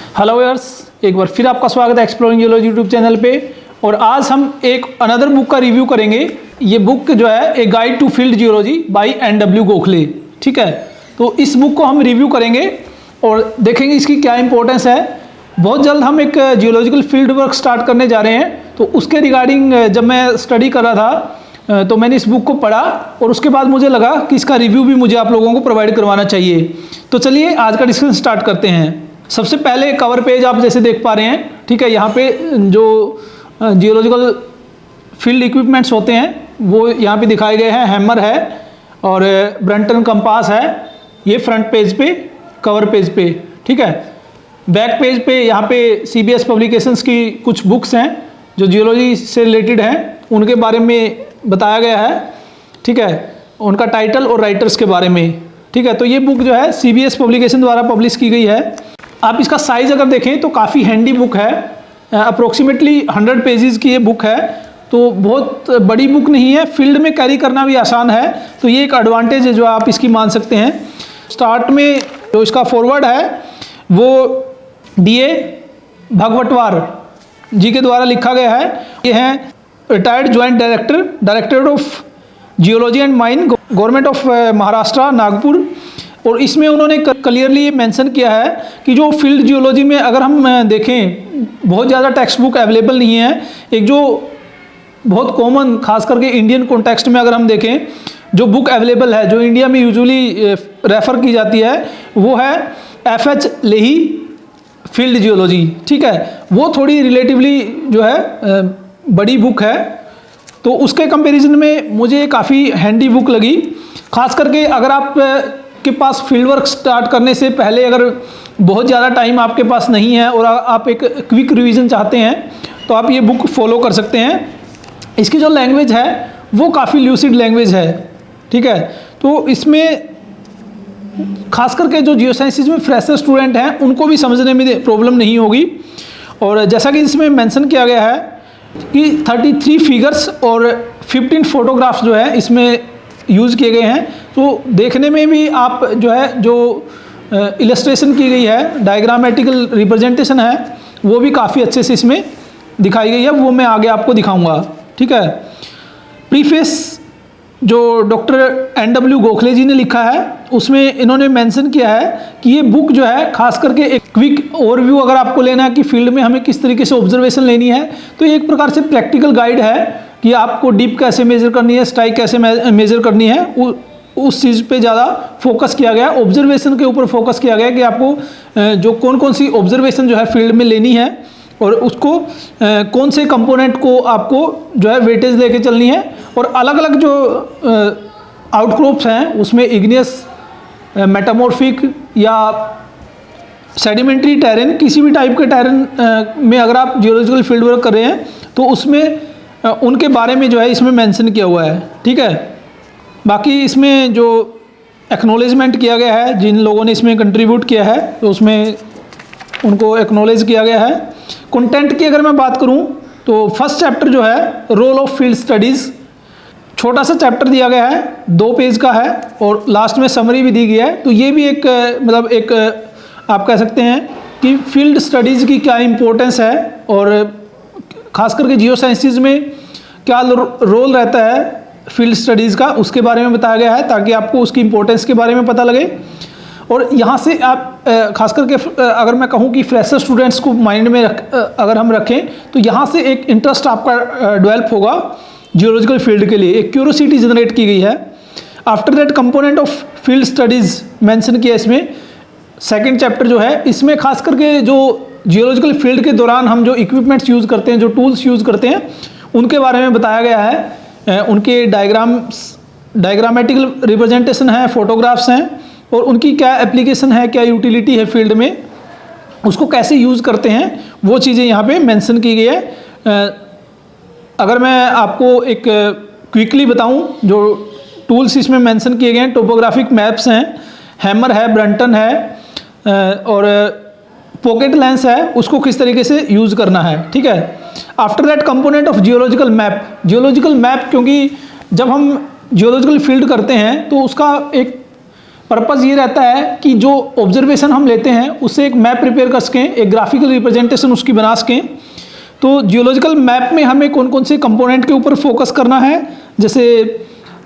Hello viewers, एक बार फिर आपका स्वागत है एक्सप्लोरिंग जियोलॉजी यूट्यूब चैनल पे। और आज हम एक अनदर बुक का रिव्यू करेंगे। ये बुक जो है a guide to field geology by NW Gokhale. ठीक है, तो इस बुक को हम रिव्यू करेंगे और देखेंगे इसकी क्या इंपॉर्टेंस है। बहुत जल्द हम एक जियोलॉजिकल फील्ड वर्क स्टार्ट करने जा रहे हैं, तो उसके रिगार्डिंग जब मैं स्टडी कर रहा था तो मैंने इस बुक को पढ़ा और उसके बाद मुझे लगा कि इसका रिव्यू भी मुझे आप लोगों को प्रोवाइड करवाना चाहिए। तो चलिए आज का डिस्कशन स्टार्ट करते हैं। सबसे पहले कवर पेज आप जैसे देख पा रहे हैं, ठीक है, यहाँ पे जो जियोलॉजिकल फील्ड इक्विपमेंट्स होते हैं वो यहाँ पे दिखाए गए हैं। हैमर है और ब्रंटन कंपास है, ये फ्रंट पेज पे, कवर पेज पे। ठीक है, बैक पेज पे यहाँ पे CBS पब्लिकेशंस की कुछ बुक्स हैं जो जियोलॉजी से रिलेटेड हैं, उनके बारे में बताया गया है। ठीक है, उनका टाइटल और राइटर्स के बारे में। ठीक है, तो ये बुक जो है CBS पब्लिकेशन द्वारा पब्लिश की गई है। आप इसका साइज़ अगर देखें तो काफ़ी हैंडी बुक है। अप्रोक्सीमेटली 100 पेजेस की ये बुक है, तो बहुत बड़ी बुक नहीं है। फील्ड में कैरी करना भी आसान है, तो ये एक एडवांटेज है जो आप इसकी मान सकते हैं। स्टार्ट में जो इसका फॉरवर्ड है वो DA भगवटवार जी के द्वारा लिखा गया है। ये हैं retired joint director, directorate of geology and mine, government of Maharashtra, Nagpur. और इसमें उन्होंने क्लियरली ये मेंशन किया है कि जो फील्ड जियोलॉजी में अगर हम देखें, बहुत ज़्यादा टेक्स्ट बुक अवेलेबल नहीं है। एक जो बहुत कॉमन, खास करके इंडियन कॉन्टेक्स्ट में अगर हम देखें, जो बुक अवेलेबल है, जो इंडिया में यूजुअली रेफ़र की जाती है, वो है FH लेही फील्ड जियोलॉजी। ठीक है, वो थोड़ी रिलेटिवली जो है बड़ी बुक है, तो उसके कंपैरिजन में मुझे काफ़ी हैंडी बुक लगी। खास करके अगर आप के पास फील्ड वर्क स्टार्ट करने से पहले अगर बहुत ज़्यादा टाइम आपके पास नहीं है और आप एक क्विक रिवीजन चाहते हैं, तो आप ये बुक फॉलो कर सकते हैं। इसकी जो लैंग्वेज है वो काफ़ी ल्यूसिड लैंग्वेज है। ठीक है, तो इसमें खास करके जो जियोसाइंसिस में फ्रेशर स्टूडेंट हैं उनको भी समझने में प्रॉब्लम नहीं होगी। और जैसा कि इसमें मेंशन किया गया है कि 33 फिगर्स और 15 फोटोग्राफ्स जो है इसमें यूज़ किए गए हैं। तो देखने में भी आप जो है, जो इलस्ट्रेशन की गई है, डायग्रामेटिकल रिप्रेजेंटेशन है, वो भी काफ़ी अच्छे से इसमें दिखाई गई है, वो मैं आगे आपको दिखाऊंगा। ठीक है, प्रीफेस जो डॉक्टर NW गोखले जी ने लिखा है उसमें इन्होंने मेंशन किया है कि ये बुक जो है खास करके एक क्विक ओवरव्यू अगर आपको लेना है कि फील्ड में हमें किस तरीके से ऑब्जर्वेशन लेनी है, तो ये एक प्रकार से प्रैक्टिकल गाइड है कि आपको डीप कैसे मेजर करनी है, स्ट्राइक कैसे मेजर करनी है। उस चीज़ पे ज़्यादा फोकस किया गया, ऑब्जर्वेशन के ऊपर फोकस किया गया कि आपको जो कौन कौन सी ऑब्जर्वेशन जो है फील्ड में लेनी है और उसको कौन से कंपोनेंट को आपको जो है वेटेज लेके चलनी है। और अलग अलग जो आउटक्रॉप्स हैं उसमें इग्नियस, मेटामॉर्फिक या सेडिमेंट्री टेरेन, किसी भी टाइप के टेरेन में अगर आप जियोलॉजिकल फील्ड वर्क कर रहे हैं तो उसमें उनके बारे में जो है इसमें मेंशन किया हुआ है। ठीक है, बाकी इसमें जो एक्नॉलेजमेंट किया गया है, जिन लोगों ने इसमें कंट्रीब्यूट किया है, तो उसमें उनको एक्नॉलेज किया गया है। कंटेंट की अगर मैं बात करूं तो फर्स्ट चैप्टर जो है रोल ऑफ फील्ड स्टडीज़, छोटा सा चैप्टर दिया गया है, 2 पेज का है और लास्ट में समरी भी दी गई है। तो ये भी एक मतलब एक आप कह सकते हैं कि फील्ड स्टडीज़ की क्या इम्पोर्टेंस है और खास करके जियोसाइंसिस में क्या रोल रहता है फील्ड स्टडीज़ का, उसके बारे में बताया गया है ताकि आपको उसकी इम्पोर्टेंस के बारे में पता लगे। और यहाँ से आप खास करके अगर मैं कहूँ कि फ्रेशर स्टूडेंट्स को माइंड में अगर हम रखें तो यहाँ से एक इंटरेस्ट आपका डेवलप होगा जियोलॉजिकल फील्ड के लिए, एक क्यूरोसिटी जनरेट की गई है। After that component of field studies mention किया इसमें। सेकंड चैप्टर जो है इसमें खास करके जो जियोलॉजिकल फील्ड के दौरान हम जो इक्विपमेंट्स यूज़ करते हैं, जो टूल्स यूज़ करते हैं, उनके बारे में बताया गया है। उनके डायग्रामेटिकल रिप्रेजेंटेशन है, फोटोग्राफ्स हैं और उनकी क्या एप्लीकेशन है, क्या यूटिलिटी है फील्ड में, उसको कैसे यूज़ करते हैं, वो चीज़ें यहाँ पे मेंशन की गई है। अगर मैं आपको एक क्विकली बताऊं, जो टूल्स इसमें मेंशन किए गए हैं, टोपोग्राफिक मैप्स हैं, हैमर है, ब्रंटन है और पॉकेट लेंस है, उसको किस तरीके से यूज़ करना है। ठीक है, after that component of geological map, geological map, क्योंकि जब हम जियोलॉजिकल फील्ड करते हैं तो उसका एक पर्पज़ ये रहता है कि जो ऑब्जर्वेशन हम लेते हैं उससे एक मैप प्रिपेयर कर सकें, एक ग्राफिकल रिप्रेजेंटेशन उसकी बना सकें। तो जियोलॉजिकल मैप में हमें कौन कौन से कंपोनेंट के ऊपर फोकस करना है, जैसे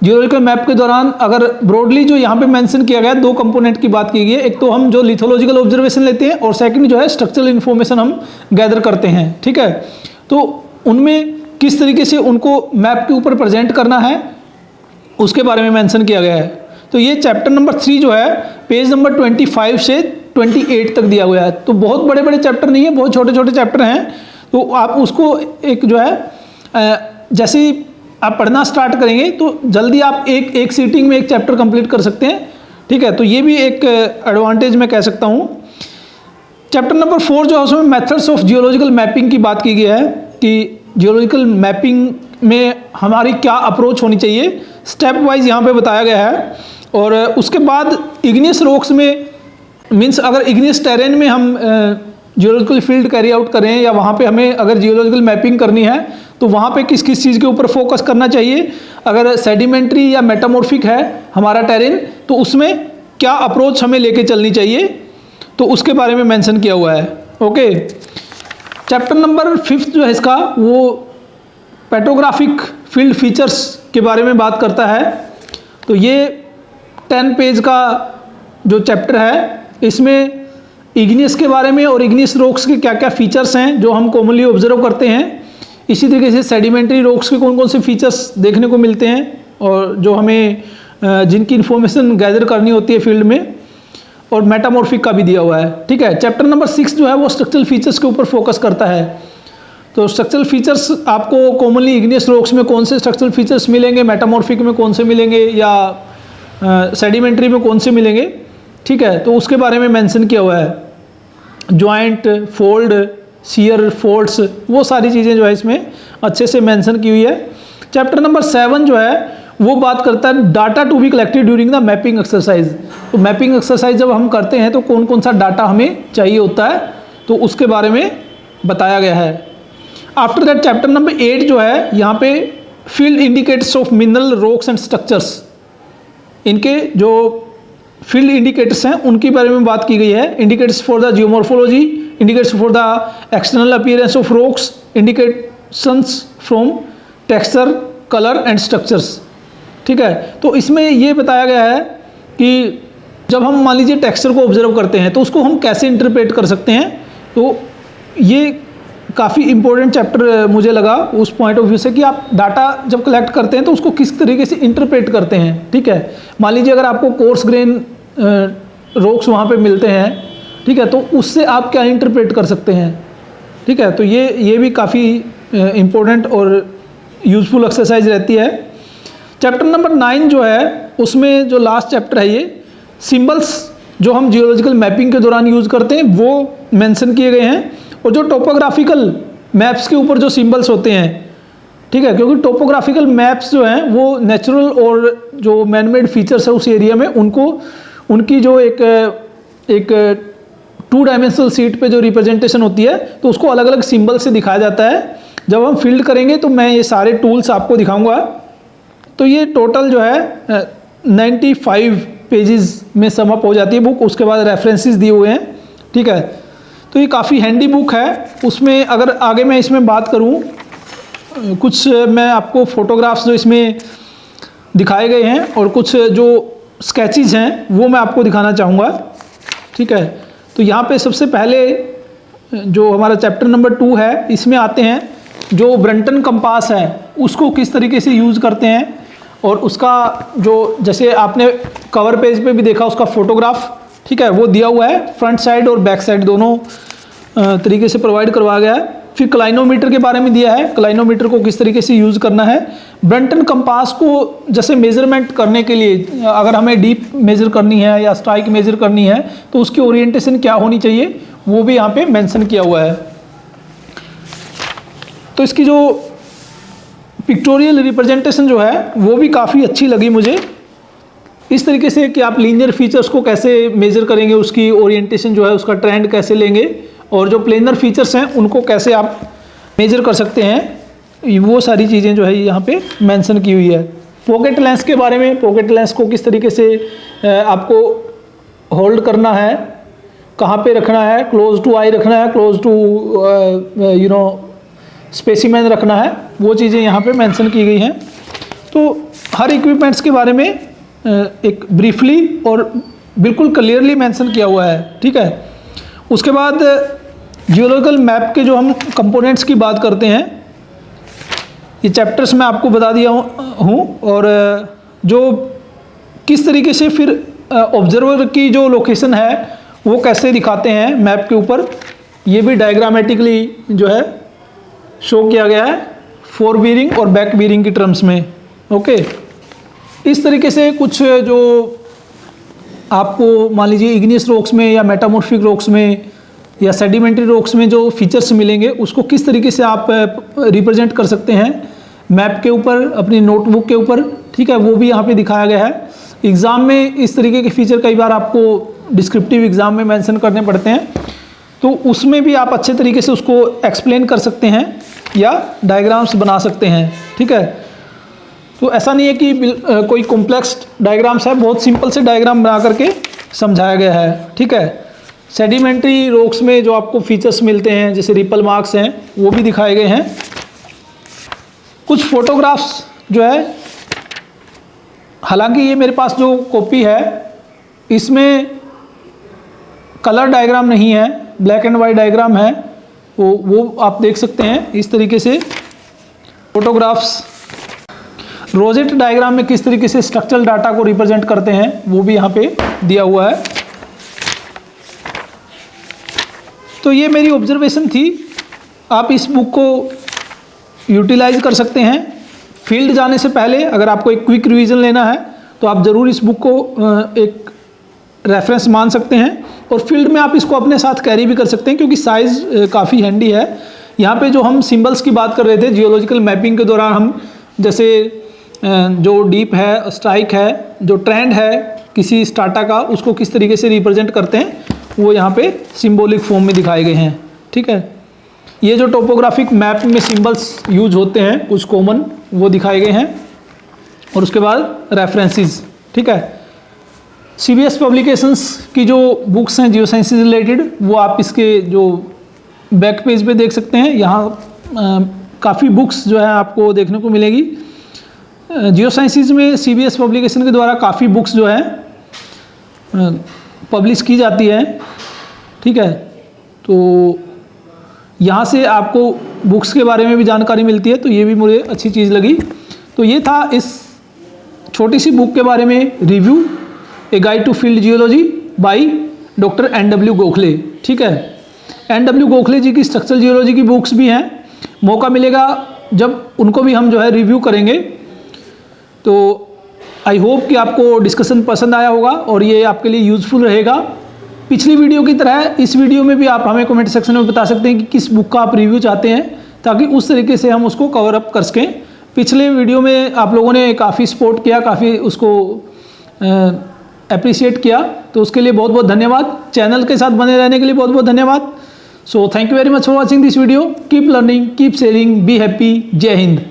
जियोलॉजिकल मैप के दौरान अगर ब्रॉडली जो यहाँ पे मेंशन किया गया, 2 कंपोनेंट की बात की गई है। एक तो हम जो लिथोलॉजिकल ऑब्जर्वेशन लेते हैं और सेकंड जो है स्ट्रक्चरल इन्फॉर्मेशन हम गैदर करते हैं, ठीक है। तो उनमें किस तरीके से उनको मैप के ऊपर प्रेजेंट करना है उसके बारे में मेंशन किया गया है। तो ये चैप्टर नंबर 3 जो है पेज नंबर 25 से 28 तक दिया गया है। तो बहुत बड़े बड़े चैप्टर नहीं है, बहुत छोटे छोटे चैप्टर हैं। तो आप उसको एक जो है जैसे ही आप पढ़ना स्टार्ट करेंगे तो जल्दी आप एक सीटिंग में एक चैप्टर कंप्लीट कर सकते हैं, ठीक है। तो ये भी एक एडवांटेज मैं कह सकता हूँ। चैप्टर नंबर 4 जो है उसमें मेथड्स ऑफ जियोलॉजिकल मैपिंग की बात की गई है कि जियोलॉजिकल मैपिंग में हमारी क्या अप्रोच होनी चाहिए, स्टेप वाइज यहाँ पे बताया गया है। और उसके बाद इग्नियस रॉक्स में मीन्स अगर इग्नियस टेरेन में हम जियोलॉजिकल फील्ड कैरी आउट करें या वहाँ पे हमें अगर जियोलॉजिकल मैपिंग करनी है तो वहाँ पे किस किस चीज़ के ऊपर फोकस करना चाहिए। अगर सेडिमेंट्री या मेटामॉर्फिक है हमारा टेरेन तो उसमें क्या अप्रोच हमें लेके चलनी चाहिए, तो उसके बारे में मेंशन किया हुआ है। ओके, चैप्टर नंबर 5 जो है इसका वो पेट्रोग्राफिक फील्ड फीचर्स के बारे में बात करता है। तो ये 10 पेज का जो चैप्टर है इसमें इग्नियस के बारे में और इग्नियस रॉक्स के क्या क्या फीचर्स हैं जो हम कॉमनली ऑब्जर्व करते हैं, इसी तरीके से सेडिमेंट्री रॉक्स के कौन कौन से फीचर्स देखने को मिलते हैं और जो हमें जिनकी इन्फॉर्मेशन गैदर करनी होती है फील्ड में, और मेटामॉर्फिक का भी दिया हुआ है, ठीक है। चैप्टर नंबर 6 जो है वो स्ट्रक्चरल फीचर्स के ऊपर फोकस करता है। तो स्ट्रक्चरल फीचर्स आपको कॉमनली इग्नियस रॉक्स में कौन से स्ट्रक्चरल फीचर्स मिलेंगे, मेटामॉर्फिक में कौन से मिलेंगे या सेडिमेंट्री में कौन से मिलेंगे, ठीक है। तो उसके बारे में मेंशन किया हुआ है। जॉइंट, फोल्ड, शियर, फोल्ड्स, वो सारी चीज़ें जो है इसमें अच्छे से मेंशन की हुई है। चैप्टर नंबर 7 जो है वो बात करता है data to be collected during the mapping exercise. तो मैपिंग एक्सरसाइज जब हम करते हैं तो कौन कौन सा डाटा हमें चाहिए होता है, तो उसके बारे में बताया गया है। आफ्टर दैट चैप्टर नंबर 8 जो है यहाँ पे field indicators of mineral rocks and structures, इनके जो फील्ड इंडिकेटर्स हैं उनके बारे में बात की गई है। Indicators for the geomorphology, indicators for the external appearance of rocks, indications from texture, colour and structures, ठीक है। तो इसमें ये बताया गया है कि जब हम मान लीजिए टेक्सचर को ऑब्जर्व करते हैं तो उसको हम कैसे इंटरप्रेट कर सकते हैं। तो ये काफ़ी इंपॉर्टेंट चैप्टर मुझे लगा उस पॉइंट ऑफ व्यू से कि आप डाटा जब कलेक्ट करते हैं तो उसको किस तरीके से इंटरप्रेट करते हैं, ठीक है। मान लीजिए अगर आपको कोर्स ग्रेन रॉक्स वहाँ पे मिलते हैं, ठीक है, तो उससे आप क्या इंटरप्रेट कर सकते हैं, ठीक है। तो ये भी काफ़ी इम्पोर्टेंट और यूज़फुल एक्सरसाइज रहती है। चैप्टर नंबर 9 जो है उसमें जो लास्ट चैप्टर है, ये सिंबल्स जो हम जियोलॉजिकल मैपिंग के दौरान यूज़ करते हैं वो मेंशन किए गए हैं, और जो टोपोग्राफिकल मैप्स के ऊपर जो सिंबल्स होते हैं, ठीक है, क्योंकि टोपोग्राफिकल मैप्स जो हैं वो नेचुरल और जो मैनमेड फीचर्स है उस एरिया में उनको उनकी जो एक 2 डायमेंशनल शीट पे जो रिप्रेजेंटेशन होती है तो उसको अलग अलग सिंबल से दिखाया जाता है। जब हम फील्ड करेंगे तो मैं ये सारे टूल्स आपको दिखाऊंगा। तो ये टोटल जो है 95 पेजेस में समअप हो जाती है बुक, उसके बाद रेफरेंसेस दिए हुए हैं, ठीक है। तो ये काफ़ी हैंडी बुक है। उसमें अगर आगे मैं इसमें बात करूं, कुछ मैं आपको फोटोग्राफ्स जो इसमें दिखाए गए हैं और कुछ जो स्केचेस हैं वो मैं आपको दिखाना चाहूँगा, ठीक है। तो यहाँ पे सबसे पहले जो हमारा चैप्टर नंबर 2 है इसमें आते हैं जो ब्रंटन कंपास है उसको किस तरीके से यूज़ करते हैं, और उसका जो जैसे आपने कवर पेज पे भी देखा उसका फोटोग्राफ, ठीक है, वो दिया हुआ है। फ्रंट साइड और बैक साइड दोनों तरीके से प्रोवाइड करवाया गया है। फिर क्लाइनोमीटर के बारे में दिया है, क्लाइनोमीटर को किस तरीके से यूज़ करना है। ब्रंटन कंपास को जैसे मेज़रमेंट करने के लिए अगर हमें डीप मेज़र करनी है या स्ट्राइक मेज़र करनी है तो उसकी ओरिएंटेशन क्या होनी चाहिए वो भी यहाँ पे मेंशन किया हुआ है। तो इसकी जो पिक्टोरियल रिप्रेजेंटेशन जो है वो भी काफ़ी अच्छी लगी मुझे, इस तरीके से कि आप लीनियर फीचर्स को कैसे मेज़र करेंगे, उसकी ओरिएंटेशन जो है उसका ट्रेंड कैसे लेंगे, और जो प्लेनर फीचर्स हैं उनको कैसे आप मेज़र कर सकते हैं, वो सारी चीज़ें जो है यहाँ पे मेंशन की हुई है। पॉकेट लेंस के बारे में, पॉकेट लेंस को किस तरीके से आपको होल्ड करना है, कहाँ पे रखना है, क्लोज टू आई रखना है, क्लोज टू स्पेसिमेन रखना है, वो चीज़ें यहाँ पे मेंशन की गई हैं। तो हर इक्विपमेंट्स के बारे में एक ब्रीफली और बिल्कुल क्लियरली मेंशन किया हुआ है, ठीक है। उसके बाद जियोलॉजिकल मैप के जो हम कंपोनेंट्स की बात करते हैं, ये चैप्टर्स मैं आपको बता दिया हूँ, और जो किस तरीके से फिर ऑब्जर्वर की जो लोकेशन है वो कैसे दिखाते हैं मैप के ऊपर, ये भी डायग्रामेटिकली जो है शो किया गया है फोर बीरिंग और बैक बीरिंग की टर्म्स में। ओके, इस तरीके से कुछ जो आपको मान लीजिए इग्नियस रॉक्स में या मेटामॉर्फिक रॉक्स में या सेडिमेंट्री रॉक्स में जो फीचर्स मिलेंगे उसको किस तरीके से आप रिप्रेजेंट कर सकते हैं मैप के ऊपर, अपनी नोटबुक के ऊपर, ठीक है, वो भी यहाँ पे दिखाया गया है। एग्ज़ाम में इस तरीके के फीचर कई बार आपको डिस्क्रिप्टिव एग्ज़ाम में मेंशन करने पड़ते हैं, तो उसमें भी आप अच्छे तरीके से उसको एक्सप्लेन कर सकते हैं या डायग्राम्स बना सकते हैं, ठीक है। तो ऐसा नहीं है कि कोई कॉम्प्लेक्स डायग्राम्स है, बहुत सिंपल से डायग्राम बना करके समझाया गया है, ठीक है। सेडिमेंट्री रॉक्स में जो आपको फीचर्स मिलते हैं जैसे रिपल मार्क्स हैं वो भी दिखाए गए हैं। कुछ फोटोग्राफ्स जो है, हालांकि ये मेरे पास जो कॉपी है इसमें कलर डायग्राम नहीं है, ब्लैक एंड वाइट डायग्राम है, वो आप देख सकते हैं इस तरीके से फोटोग्राफ्स। रोजेट डायग्राम में किस तरीके से स्ट्रक्चरल डाटा को रिप्रेजेंट करते हैं वो भी यहाँ पे दिया हुआ है। तो ये मेरी ऑब्जर्वेशन थी, आप इस बुक को यूटिलाइज कर सकते हैं। फील्ड जाने से पहले अगर आपको एक क्विक रिवीजन लेना है तो आप ज़रूर इस बुक को एक रेफरेंस मान सकते हैं, और फील्ड में आप इसको अपने साथ कैरी भी कर सकते हैं क्योंकि साइज़ काफ़ी हैंडी है। यहाँ पे जो हम सिंबल्स की बात कर रहे थे जियोलॉजिकल मैपिंग के दौरान, हम जैसे जो डीप है, स्ट्राइक है, जो ट्रेंड है किसी स्टाटा का, उसको किस तरीके से रिप्रेजेंट करते हैं वो यहाँ पे सिंबॉलिक फॉर्म में दिखाए गए हैं, ठीक है। ये जो टोपोग्राफिक मैप में सिंबल्स यूज होते हैं कुछ कॉमन, वो दिखाए गए हैं, और उसके बाद रेफरेंसेस, ठीक है। CBS पब्लिकेशंस की जो बुक्स हैं जियो साइंस से रिलेटेड, वो आप इसके जो बैक पेज पे देख सकते हैं। यहाँ काफ़ी बुक्स जो है आपको देखने को मिलेगी। जियो साइंसिस में CBS पब्लिकेशन के द्वारा काफ़ी बुक्स जो है पब्लिश की जाती है, ठीक है। तो यहाँ से आपको बुक्स के बारे में भी जानकारी मिलती है, तो ये भी मुझे अच्छी चीज़ लगी। तो ये था इस छोटी सी बुक के बारे में review, a guide to field geology by doctor NW Gokhale, ठीक है। NW गोखले जी की स्ट्रक्चरल जियोलॉजी की बुक्स भी हैं, मौका मिलेगा जब उनको भी हम जो है रिव्यू करेंगे। तो आई होप कि आपको डिस्कशन पसंद आया होगा और ये आपके लिए यूज़फुल रहेगा। पिछली वीडियो की तरह इस वीडियो में भी आप हमें कमेंट सेक्शन में बता सकते हैं कि किस बुक का आप रिव्यू चाहते हैं, ताकि उस तरीके से हम उसको कवर अप कर सकें। पिछले वीडियो में आप लोगों ने काफ़ी सपोर्ट किया, काफ़ी उसको अप्रिशिएट किया, तो उसके लिए बहुत बहुत धन्यवाद। चैनल के साथ बने रहने के लिए बहुत बहुत धन्यवाद। So thank you very much for watching this video. Keep learning, keep sharing, be happy. जय हिंद।